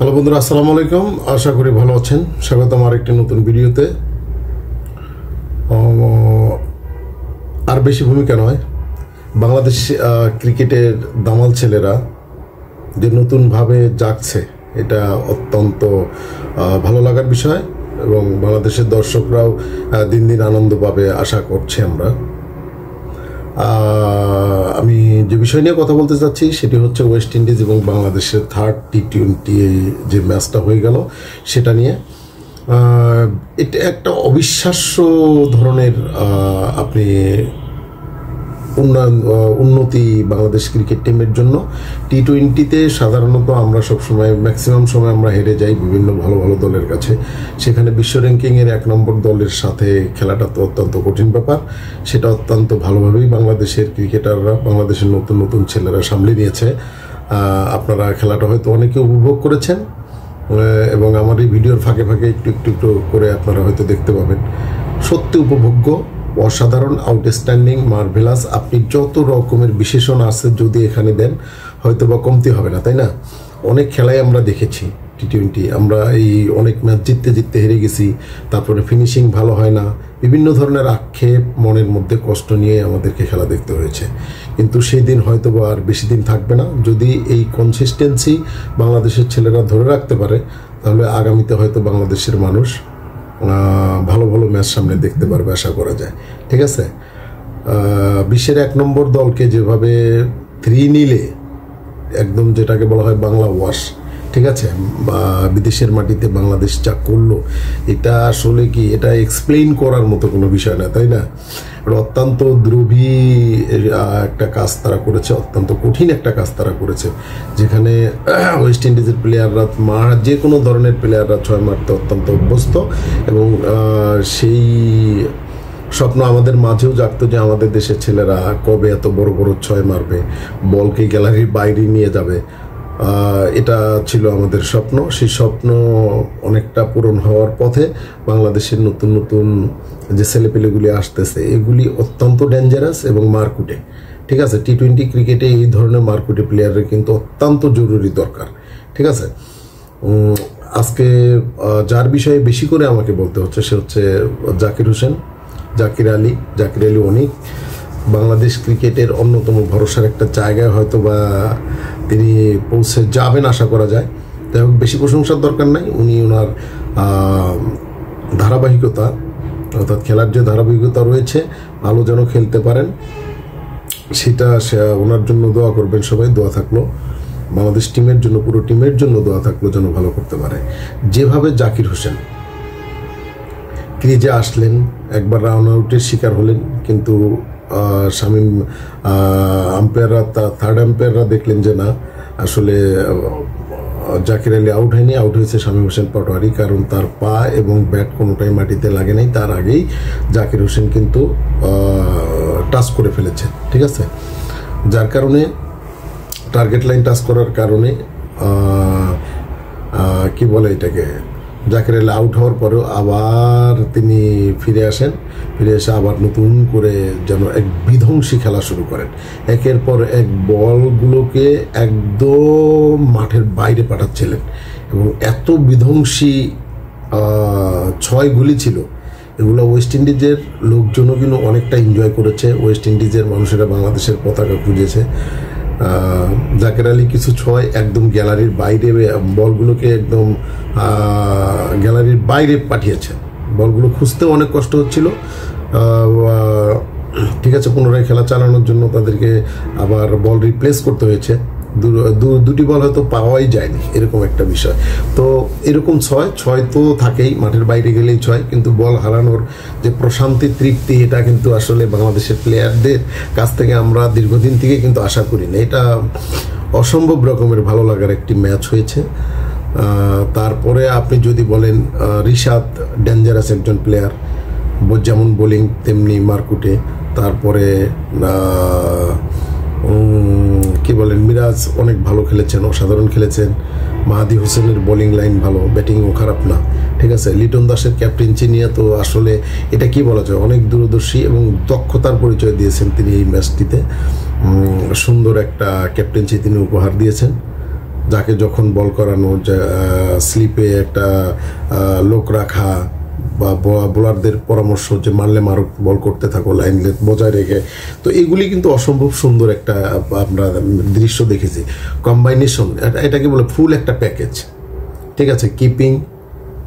Hello বন্ধুরা, আসসালামু আলাইকুম। আশা করি ভালো আছেন। স্বাগতম আরেকটি নতুন ভিডিওতে। আর বেশি ভূমিকা নয়, বাংলাদেশ ক্রিকেটের দামাল ছেলেরা যে নতুনভাবে জাগছে, এটা অত্যন্ত ভালো লাগার বিষয় এবং বাংলাদেশের দর্শকরাও দিন দিন আনন্দ পাবে আশা করছি আমরা। আমি যে বিষয় নিয়ে কথা বলতে চাচ্ছি সেটি হচ্ছে ওয়েস্ট ইন্ডিজ এবং বাংলাদেশের থার্ড টি-20 যে ম্যাচটা হয়ে গেল সেটা নিয়ে। এটা একটা অবিশ্বাস্য ধরনের আপনি উন্নতি বাংলাদেশ ক্রিকেট টিমের জন্য। টি-20তে সাধারণত আমরা সবসময় ম্যাক্সিমাম সময় আমরা হেরে যাই বিভিন্ন ভালো ভালো দলের কাছে। সেখানে বিশ্ব র্যাঙ্কিংয়ের 1 নম্বর দলের সাথে খেলাটা তো অত্যন্ত কঠিন ব্যাপার। সেটা অত্যন্ত ভালোভাবেই বাংলাদেশের ক্রিকেটাররা, বাংলাদেশের নতুন নতুন ছেলেরা সামলে নিয়েছে। আপনারা খেলাটা হয়তো অনেকে উপভোগ করেছেন এবং আমার এই ভিডিওর ফাঁকে ফাঁকে একটু একটু একটু করে আপনারা হয়তো দেখতে পাবেন। সত্যি উপভোগ্য, অসাধারণ, আউটস্ট্যান্ডিং, মার্ভেলাস। আপনি যত রকমের বিশেষণ আছে যদি এখানে দেন হয়তো বা কমতি হবে না, তাই না? অনেক খেলাই আমরা দেখেছি টি-20, আমরা এই অনেক ম্যাচ জিততে জিততে হেরে গেছি, তারপরে ফিনিশিং ভালো হয় না, বিভিন্ন ধরনের আক্ষেপ, মনের মধ্যে কষ্ট নিয়ে আমাদেরকে খেলা দেখতে হয়েছে। কিন্তু সেই দিন হয়তো বা আর বেশি দিন থাকবে না। যদি এই কনসিস্টেন্সি বাংলাদেশের ছেলেরা ধরে রাখতে পারে তাহলে আগামীতে হয়তো বাংলাদেশের মানুষ ভালো ভালো ম্যাচ সামনে দেখতে পারবে আশা করা যায়। ঠিক আছে, বিশ্বের 1 নম্বর দলকে যেভাবে 3-0 একদম, যেটাকে বলা হয় বাংলা ওয়াশ, ঠিক আছে, বিদেশের মাটিতে বাংলাদেশ যা করলো, এটা আসলে কি, এটা এক্সপ্লেইন করার মতো কোনো বিষয় না, তাই না? অত্যন্ত দ্রুবী একটা কাজ তারা করেছে, অত্যন্ত কঠিন একটা কাজ তারা করেছে, যেখানে ওয়েস্ট ইন্ডিজের প্লেয়াররা, যে কোনো ধরনের প্লেয়াররা 6 মারতে অত্যন্ত অভ্যস্ত এবং সেই স্বপ্ন আমাদের মাঝেও জাগতো যে আমাদের দেশের ছেলেরা কবে এত বড় বড় 6 মারবে, বলকে গ্যালারির বাইরে নিয়ে যাবে। এটা ছিল আমাদের স্বপ্ন। সেই স্বপ্ন অনেকটা পূরণ হওয়ার পথে। বাংলাদেশের নতুন নতুন যে ছেলেপেলেগুলি আসতেছে এগুলি অত্যন্ত ডেঞ্জারাস এবং মারকুটে। ঠিক আছে, টি-20 ক্রিকেটে এই ধরনের মারকুটে প্লেয়ারের কিন্তু অত্যন্ত জরুরি দরকার। ঠিক আছে, আজকে যার বিষয়ে বেশি করে আমাকে বলতে হচ্ছে সে হচ্ছে জাকির আলী অনেক বাংলাদেশ ক্রিকেটের অন্যতম ভরসার একটা জায়গায় হয়তো বা তিনি পৌঁছে যাবেন আশা করা যায়। যাই হোক, বেশি প্রশংসার দরকার নাই। উনি ওনার ধারাবাহিকতা, অর্থাৎ খেলার যে ধারাবাহিকতা রয়েছে, ভালো যেন খেলতে পারেন সেটা ওনার জন্য দোয়া করবেন সবাই। দোয়া থাকলো বাংলাদেশ টিমের জন্য, পুরো টিমের জন্য দোয়া থাকলো যেন ভালো করতে পারে। যেভাবে জাকির হোসেন ক্রিজে আসলেন, একবার রান আউটের শিকার হলেন, কিন্তু শামীম আম্পায়াররা, থার্ড আম্পায়াররা দেখলেন যে না, আসলে জাকির আলী আউট হয়নি, আউট হয়েছে শামীম হোসেন পাটোয়ারি, কারণ তার পা এবং ব্যাট কোনোটাই মাটিতে লাগে নাই। তার আগেই জাকির হোসেন কিন্তু টাচ করে ফেলেছেন। ঠিক আছে, যার কারণে টার্গেট লাইন টাচ করার কারণে কি বলে এটাকে, জাকির আলী আউট হওয়ার পরেও আবার তিনি ফিরে এসে আবার নতুন করে যেন এক বিধ্বংসী খেলা শুরু করেন। একের পর এক বলগুলোকে একদম মাঠের বাইরে পাঠাচ্ছিলেন এবং এত বিধ্বংসী 6 গুলি ছিল, এগুলো ওয়েস্ট ইন্ডিজের লোকজনও কিন্তু অনেকটা এনজয় করেছে। ওয়েস্ট ইন্ডিজের মানুষেরা বাংলাদেশের পতাকা খুঁজেছে। জাকির আলী কিছু 6 একদম গ্যালারির বাইরে, বলগুলোকে একদম গ্যালারির বাইরে পাঠিয়েছে। বলগুলো খুঁজতেও অনেক কষ্ট হচ্ছিল। ঠিক আছে, পুনরায় খেলা চালানোর জন্য তাদেরকে আবার বল রিপ্লেস করতে হয়েছে। দুটি বল হয়তো পাওয়াই যায়নি, এরকম একটা বিষয়। তো এরকম 6 তো থাকেই, মাঠের বাইরে গেলেই 6, কিন্তু বল হারানোর যে প্রশান্তি, তৃপ্তি, এটা কিন্তু আসলে বাংলাদেশের প্লেয়ারদের কাছ থেকে আমরা দীর্ঘদিন থেকে কিন্তু আশা করি না। এটা অসম্ভব রকমের ভালো লাগার একটি ম্যাচ হয়েছে। তারপরে আপনি যদি বলেন, রিশাদ ডেঞ্জারাস একজন প্লেয়ার, যেমন বোলিং তেমনি মারকুটে। তারপরে কি বলেন, মিরাজ অনেক ভালো খেলেছেন, অসাধারণ খেলেছেন। মাহাদি হোসেনের বোলিং লাইন ভালো, ব্যাটিংও খারাপ না। ঠিক আছে, লিটন দাসের ক্যাপ্টেন্সি নিয়ে তো আসলে এটা কি বলা যায়, অনেক দূরদর্শী এবং দক্ষতার পরিচয় দিয়েছেন তিনি এই ম্যাচটিতে। সুন্দর একটা ক্যাপ্টেন্সি তিনি উপহার দিয়েছেন। যাকে যখন বল করানো, স্লিপে একটা লোক রাখা বা বোলারদের পরামর্শ যে মারলে মারুক, বল করতে থাকো, লাইন বজায় রেখে। তো এগুলি কিন্তু অসম্ভব সুন্দর একটা আমরা দৃশ্য দেখেছি, কম্বাইনেশন, এটাকে বলে ফুল একটা প্যাকেজ। ঠিক আছে, কিপিং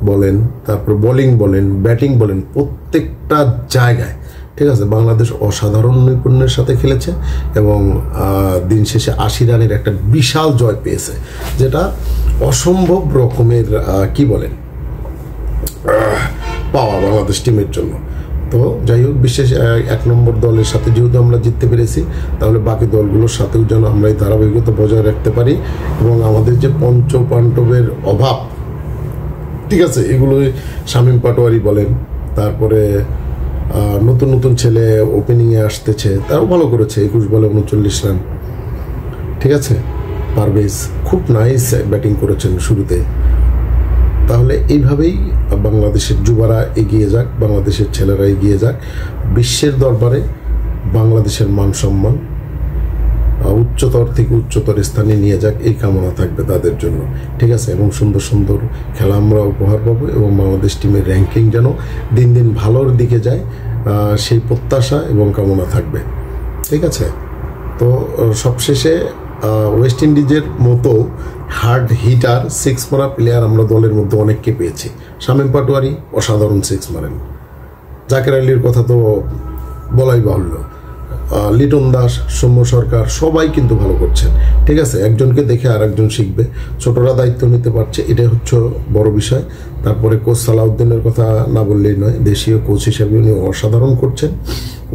বলেন, তারপর বোলিং বলেন, ব্যাটিং বলেন, প্রত্যেকটা জায়গায় ঠিক আছে বাংলাদেশ অসাধারণ নৈপুণ্যের সাথে খেলেছে এবং দিন শেষে 80 রানের একটা বিশাল জয় পেয়েছে, যেটা অসম্ভব রকমের কি বলেন পাওয়া বাংলাদেশ টিমের জন্য। তো যাই হোক, বিশেষ 1 নম্বর দলের সাথে যেহেতু আমরা জিততে পেরেছি, তাহলে বাকি দলগুলোর সাথেও যেন আমরা এই ধারাবাহিকতা বজায় রাখতে পারি এবং আমাদের যে পঞ্চপাণ্ডবের অভাব, ঠিক আছে, এগুলো শামীম পাটোয়ারি বলেন, তারপরে নতুন নতুন ছেলে ওপেনিংয়ে আসতেছে, তারাও ভালো করেছে, 21 বলে 39 রান। ঠিক আছে, পারভেজ খুব নাইস ব্যাটিং করেছেন শুরুতে। তাহলে এইভাবেই বাংলাদেশের যুবারা এগিয়ে যাক, বাংলাদেশের ছেলেরা এগিয়ে যাক, বিশ্বের দরবারে বাংলাদেশের মান সম্মান উচ্চতর থেকে উচ্চতর স্থানে নিয়ে যাক, এই কামনা থাকবে তাদের জন্য। ঠিক আছে, এবং সুন্দর সুন্দর খেলা আমরা উপহার পাবো এবং বাংলাদেশ টিমের র্যাঙ্কিং যেন দিন দিন ভালোর দিকে যায়, সেই প্রত্যাশা এবং কামনা থাকবে। ঠিক আছে, তো সবশেষে ওয়েস্ট ইন্ডিজের মতো হার্ড হিটার 6 মারা প্লেয়ার আমরা দলের মধ্যে অনেককে পেয়েছি। শামীম পাটোয়ারি অসাধারণ 6 মারেন, জাকের আলীর কথা তো বলাই বাহুল্য, লিটন দাস, সৌম্য সরকার সবাই কিন্তু ভালো করছেন। ঠিক আছে, একজনকে দেখে আর একজন শিখবে, ছোটরা দায়িত্ব নিতে পারছে, এটাই হচ্ছে বড় বিষয়। তারপরে কোচ সালাউদ্দিনের কথা না বললেই নয়, দেশীয় কোচ হিসেবে উনি অসাধারণ করছেন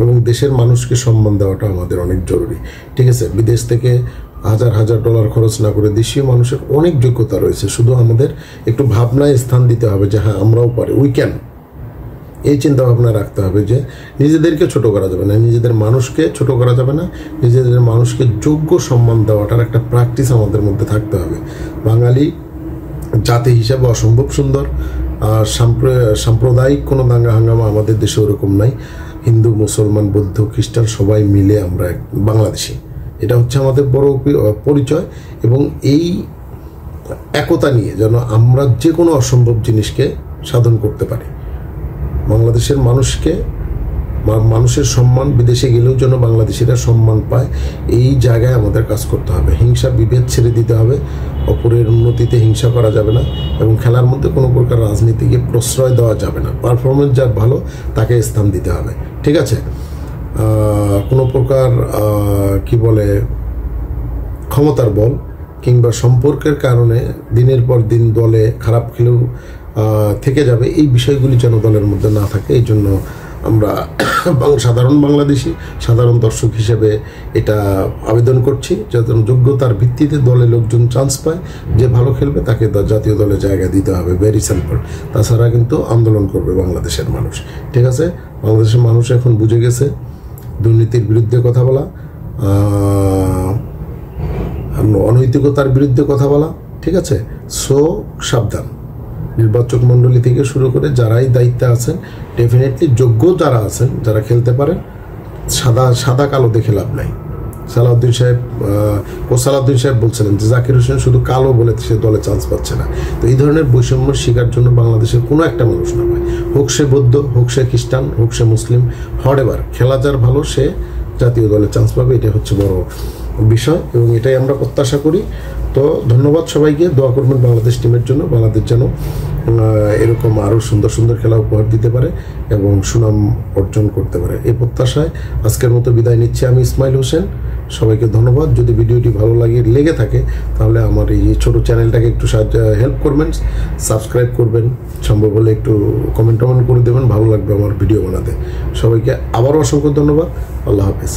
এবং দেশের মানুষকে সম্মান দেওয়াটা আমাদের অনেক জরুরি। ঠিক আছে, বিদেশ থেকে হাজার হাজার ডলার খরচ না করে দেশীয় মানুষের অনেক যোগ্যতা রয়েছে, শুধু আমাদের একটু ভাবনায় স্থান দিতে হবে যে হ্যাঁ আমরাও পারি, উই ক্যান। এই চিন্তা ভাবনা রাখতে হবে যে নিজেদেরকে ছোট করা যাবে না, নিজেদের মানুষকে ছোট করা যাবে না, নিজেদের মানুষকে যোগ্য সম্মান দেওয়াটার একটা প্র্যাকটিস আমাদের মধ্যে থাকতে হবে। বাঙালি জাতি হিসাবে অসম্ভব সুন্দর, সাম্প্রদায়িক কোনো দাঙ্গা হাঙ্গামা আমাদের দেশে ওরকম নাই। হিন্দু, মুসলমান, বৌদ্ধ, খ্রিস্টান সবাই মিলে আমরা বাংলাদেশি, এটা হচ্ছে আমাদের বড় পরিচয়। এবং এই একতা নিয়ে যেন আমরা যে কোনো অসম্ভব জিনিসকে সাধন করতে পারি। বাংলাদেশের মানুষের সম্মান বিদেশে গেলেও যেন বাংলাদেশিরা সম্মান পায়, এই জায়গায় আমাদের কাজ করতে হবে। হিংসা বিভেদ ছেড়ে দিতে হবে, অপরের উন্নতিতে হিংসা করা যাবে না এবং খেলার মধ্যে কোনো প্রকার রাজনীতিকে প্রশ্রয় দেওয়া যাবে না। পারফরমেন্স যার ভালো তাকে স্থান দিতে হবে। ঠিক আছে, কোনো প্রকার কি বলে ক্ষমতার বল কিংবা সম্পর্কের কারণে দিনের পর দিন দলে খারাপ খেলেও থেকে যাবে, এই বিষয়গুলি যেন দলের মধ্যে না থাকে। এই জন্য আমরা সাধারণ বাংলাদেশি, সাধারণ দর্শক হিসেবে এটা আবেদন করছি যাতে যোগ্যতার ভিত্তিতে দলে লোকজন চান্স পায়, যে ভালো খেলবে তাকে জাতীয় দলে জায়গা দিতে হবে, ভেরি সিম্পল। তাছাড়া কিন্তু আন্দোলন করবে বাংলাদেশের মানুষ। ঠিক আছে, বাংলাদেশের মানুষ এখন বুঝে গেছে দুর্নীতির বিরুদ্ধে কথা বলা, অনৈতিকতার বিরুদ্ধে কথা বলা। ঠিক আছে, সো সাবধান। নির্বাচক মণ্ডলী থেকে শুরু করে যারাই দায়িত্বে আছেন, ডেফিনেটলি যোগ্য যারা আছেন, যারা খেলতে পারেন, সাদা কালো দেখে লাভ নাই। সালাউদ্দিন সাহেব বলছিলেন যে জাকির হোসেন শুধু কালো বলে সে দলে চান্স পাচ্ছে না। তো এই ধরনের বৈষম্যের শিকার জন্য বাংলাদেশের কোনো একটা মানুষ না হয়, হোক সে বৌদ্ধ, হোক সে খ্রিস্টান, হোক সে মুসলিম, হরেভার খেলা যার ভালো সে জাতীয় দলে চান্স পাবে, এটা হচ্ছে বড় বিষয় এবং এটাই আমরা প্রত্যাশা করি। তো ধন্যবাদ সবাইকে, দোয়া করবেন বাংলাদেশ টিমের জন্য, বাংলাদেশ যেন এরকম আরও সুন্দর সুন্দর খেলা উপহার দিতে পারে এবং সুনাম অর্জন করতে পারে। এই প্রত্যাশায় আজকের মতো বিদায় নিচ্ছি আমি ইসমাইল হোসেন। সবাইকে ধন্যবাদ। যদি ভিডিওটি ভালো লেগে থাকে তাহলে আমার এই ছোট চ্যানেলটাকে একটু হেল্প করবেন, সাবস্ক্রাইব করবেন, সম্ভব হলে একটু কমেন্ট করে দেবেন, ভালো লাগবে আমার ভিডিও বানাতে। সবাইকে আবারও অসংখ্য ধন্যবাদ। আল্লাহ হাফেজ।